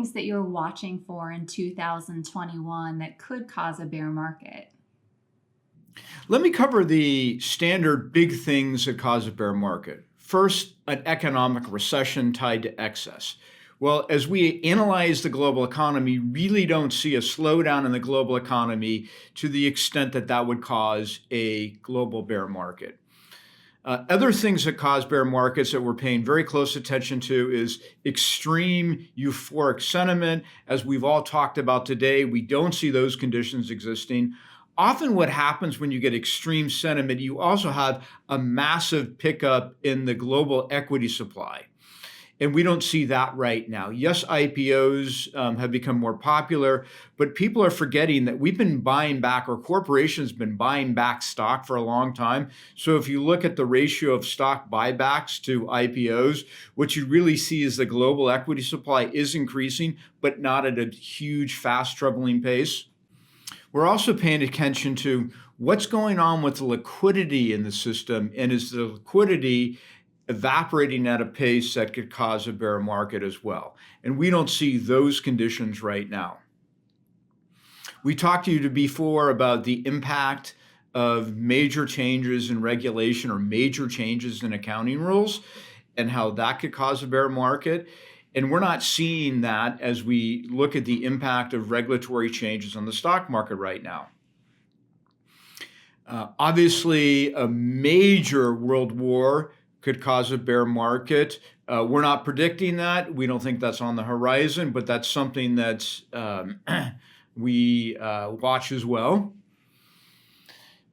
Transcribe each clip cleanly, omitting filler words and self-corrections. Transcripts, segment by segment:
things that you're watching for in 2021 that could cause a bear market? Let me cover the standard big things that cause a bear market. First, an economic recession tied to excess. Well, as we analyze the global economy, really don't see a slowdown in the global economy to the extent that that would cause a global bear market. Other things that cause bear markets that we're paying very close attention to is extreme euphoric sentiment. As we've all talked about today, we don't see those conditions existing. Often what happens when you get extreme sentiment, you also have a massive pickup in the global equity supply. And we don't see that right now. Yes, IPOs have become more popular, but people are forgetting that we've been buying back, or corporations have been buying back stock for a long time. So if you look at the ratio of stock buybacks to IPOs, what you really see is the global equity supply is increasing, but not at a huge, fast, troubling pace. We're also paying attention to what's going on with the liquidity in the system, and is the liquidity evaporating at a pace that could cause a bear market as well. And we don't see those conditions right now. We talked to you before about the impact of major changes in regulation or major changes in accounting rules and how that could cause a bear market. And we're not seeing that as we look at the impact of regulatory changes on the stock market right now. Obviously, a major world war could cause a bear market. We're not predicting that. We don't think that's on the horizon, but that's something that we watch as well.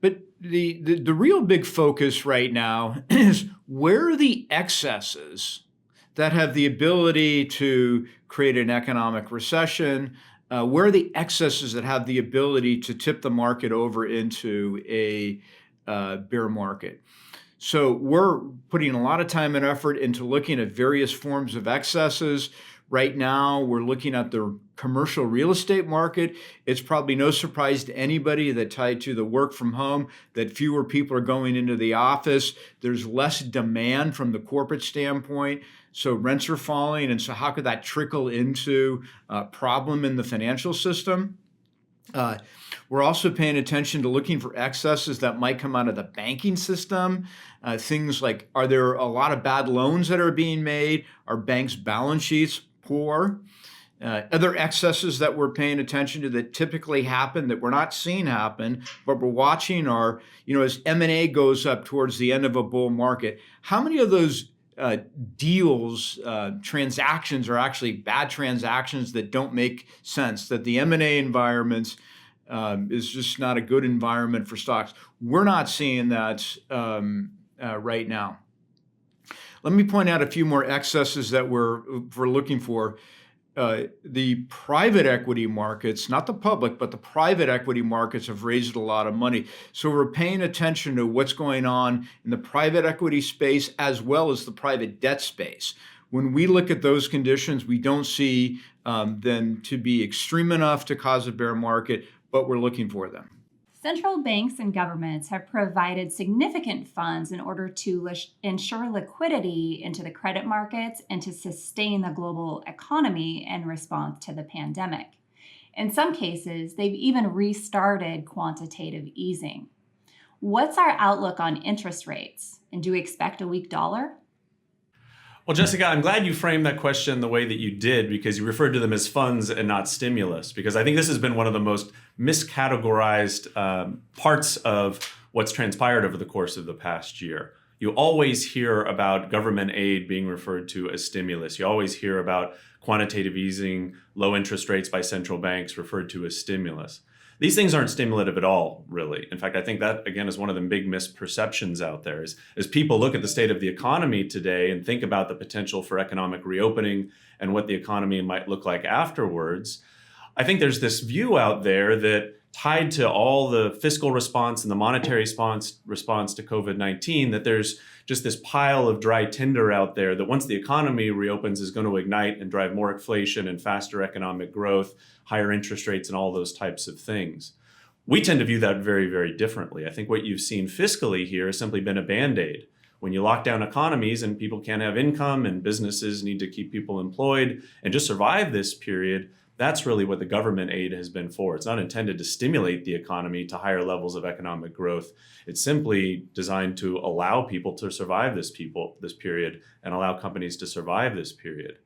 But the real big focus right now is where are the excesses that have the ability to create an economic recession? Where are the excesses that have the ability to tip the market over into a bear market? So we're putting a lot of time and effort into looking at various forms of excesses. Right now, we're looking at the commercial real estate market. It's probably no surprise to anybody that tied to the work from home that fewer people are going into the office. There's less demand from the corporate standpoint. So rents are falling. And so how could that trickle into a problem in the financial system? We're also paying attention to looking for excesses that might come out of the banking system. Things like, are there a lot of bad loans that are being made? Are banks' balance sheets poor? Other excesses that we're paying attention to that typically happen that we're not seeing happen, but we're watching are, as M&A goes up towards the end of a bull market, how many of those deals, transactions are actually bad transactions that don't make sense, that the M&A environment is just not a good environment for stocks. We're not seeing that right now. Let me point out a few more excesses that we're looking for. The private equity markets, not the public, but the private equity markets have raised a lot of money. So we're paying attention to what's going on in the private equity space as well as the private debt space. When we look at those conditions, we don't see them to be extreme enough to cause a bear market, but we're looking for them. Central banks and governments have provided significant funds in order to ensure liquidity into the credit markets and to sustain the global economy in response to the pandemic. In some cases, they've even restarted quantitative easing. What's our outlook on interest rates? And do we expect a weak dollar? Well, Jessica, I'm glad you framed that question the way that you did, because you referred to them as funds and not stimulus, because I think this has been one of the most miscategorized parts of what's transpired over the course of the past year. You always hear about government aid being referred to as stimulus. You always hear about quantitative easing, low interest rates by central banks referred to as stimulus. These things aren't stimulative at all, really. In fact, I think that, again, is one of the big misperceptions out there. As people look at the state of the economy today and think about the potential for economic reopening and what the economy might look like afterwards, I think there's this view out there that tied to all the fiscal response and the monetary response to COVID-19, that there's just this pile of dry tinder out there that once the economy reopens is going to ignite and drive more inflation and faster economic growth, higher interest rates, and all those types of things. We tend to view that very, very differently. I think what you've seen fiscally here has simply been a Band-Aid. when you lock down economies and people can't have income and businesses need to keep people employed and just survive this period, that's really what the government aid has been for. It's not intended to stimulate the economy to higher levels of economic growth. It's simply designed to allow people to survive this period and allow companies to survive this period.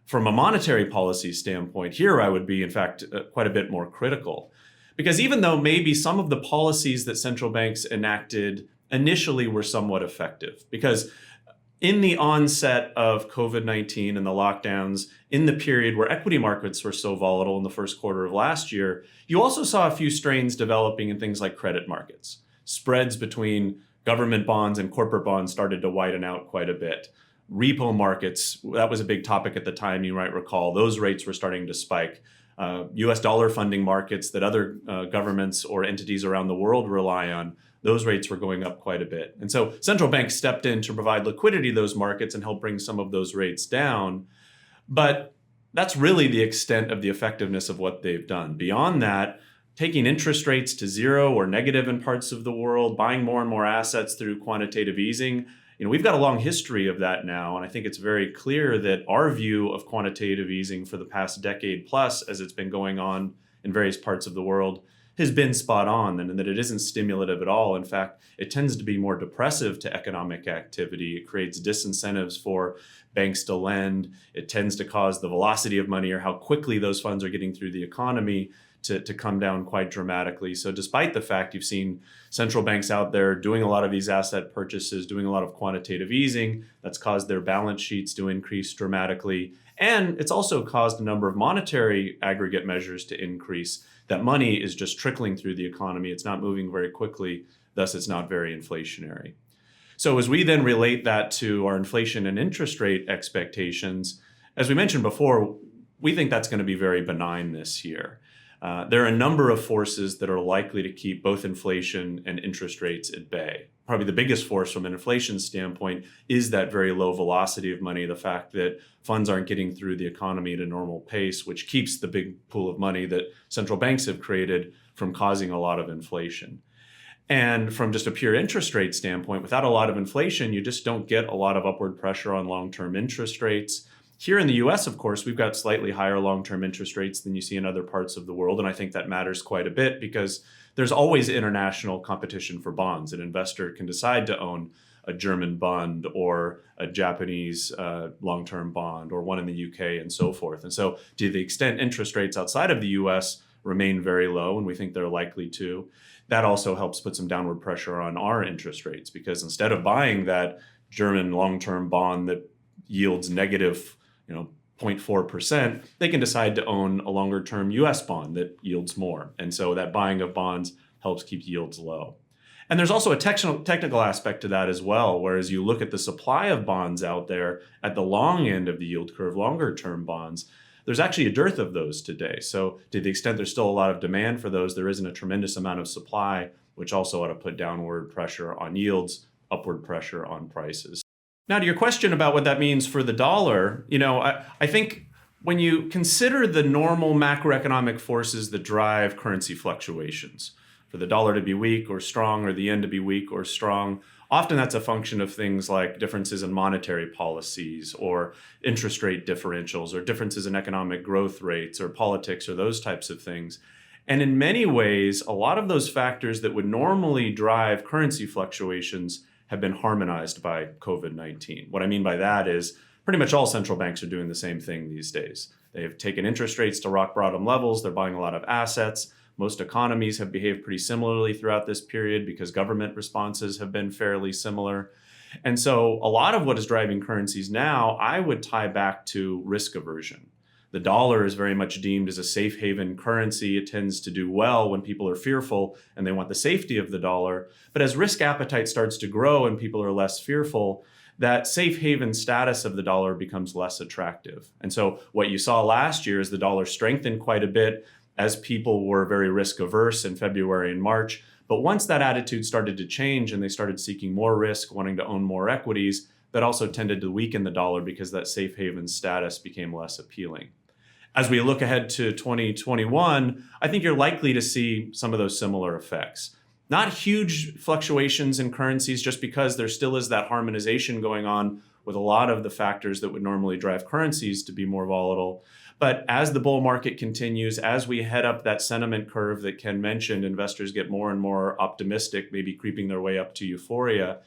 From a monetary policy standpoint, here I would be, in fact, quite a bit more critical. Because even though maybe some of the policies that central banks enacted initially were somewhat effective, because in the onset of COVID-19 and the lockdowns, in the period where equity markets were so volatile in the first quarter of last year, you also saw a few strains developing in things like credit markets. Spreads between government bonds and corporate bonds started to widen out quite a bit. Repo markets, that was a big topic at the time, you might recall. Those rates were starting to spike. US dollar funding markets that other governments or entities around the world rely on, those rates were going up quite a bit. And so central banks stepped in to provide liquidity to those markets and help bring some of those rates down. But that's really the extent of the effectiveness of what they've done. Beyond that, taking interest rates to zero or negative in parts of the world, buying more and more assets through quantitative easing, we've got a long history of that now, and I think it's very clear that our view of quantitative easing for the past decade plus, as it's been going on in various parts of the world, has been spot on, and that it isn't stimulative at all. In fact, it tends to be more depressive to economic activity. It creates disincentives for banks to lend. It tends to cause the velocity of money, or how quickly those funds are getting through the economy, to come down quite dramatically. So despite the fact you've seen central banks out there doing a lot of these asset purchases, doing a lot of quantitative easing, that's caused their balance sheets to increase dramatically. And it's also caused a number of monetary aggregate measures to increase. That money is just trickling through the economy. It's not moving very quickly, thus it's not very inflationary. So as we then relate that to our inflation and interest rate expectations, as we mentioned before, we think that's going to be very benign this year. There are a number of forces that are likely to keep both inflation and interest rates at bay. Probably the biggest force from an inflation standpoint is that very low velocity of money, the fact that funds aren't getting through the economy at a normal pace, which keeps the big pool of money that central banks have created from causing a lot of inflation. And from just a pure interest rate standpoint, without a lot of inflation, you just don't get a lot of upward pressure on long-term interest rates. Here in the US, of course, we've got slightly higher long-term interest rates than you see in other parts of the world. And I think that matters quite a bit because there's always international competition for bonds. An investor can decide to own a German bond or a Japanese long-term bond or one in the UK and so forth. And so to the extent interest rates outside of the US remain very low, and we think they're likely to, that also helps put some downward pressure on our interest rates, because instead of buying that German long-term bond that yields negative 0.4%, they can decide to own a longer term US bond that yields more. And so that buying of bonds helps keep yields low. And there's also a technical aspect to that as well, whereas you look at the supply of bonds out there at the long end of the yield curve, longer term bonds, there's actually a dearth of those today. So to the extent there's still a lot of demand for those, there isn't a tremendous amount of supply, which also ought to put downward pressure on yields, upward pressure on prices. Now, to your question about what that means for the dollar, I think when you consider the normal macroeconomic forces that drive currency fluctuations, for the dollar to be weak or strong or the yen to be weak or strong, often that's a function of things like differences in monetary policies or interest rate differentials or differences in economic growth rates or politics or those types of things. And in many ways, a lot of those factors that would normally drive currency fluctuations have been harmonized by COVID-19. What I mean by that is pretty much all central banks are doing the same thing these days. They have taken interest rates to rock bottom levels. They're buying a lot of assets. Most economies have behaved pretty similarly throughout this period because government responses have been fairly similar. And so a lot of what is driving currencies now, I would tie back to risk aversion. The dollar is very much deemed as a safe haven currency. It tends to do well when people are fearful and they want the safety of the dollar. But as risk appetite starts to grow and people are less fearful, that safe haven status of the dollar becomes less attractive. And so what you saw last year is the dollar strengthened quite a bit as people were very risk averse in February and March. But once that attitude started to change and they started seeking more risk, wanting to own more equities, that also tended to weaken the dollar because that safe haven status became less appealing. As we look ahead to 2021, I think you're likely to see some of those similar effects. Not huge fluctuations in currencies, just because there still is that harmonization going on with a lot of the factors that would normally drive currencies to be more volatile. But as the bull market continues, as we head up that sentiment curve that Ken mentioned, investors get more and more optimistic, maybe creeping their way up to euphoria.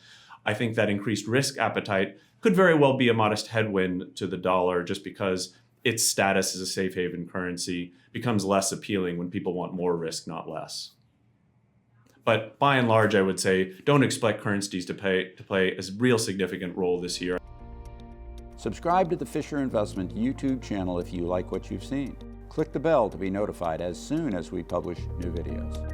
I think that increased risk appetite could very well be a modest headwind to the dollar, just because its status as a safe haven currency becomes less appealing when people want more risk, not less. But by and large, I would say don't expect currencies to play a real significant role this year. Subscribe to the Fisher Investment YouTube channel if you like what you've seen. Click the bell to be notified as soon as we publish new videos.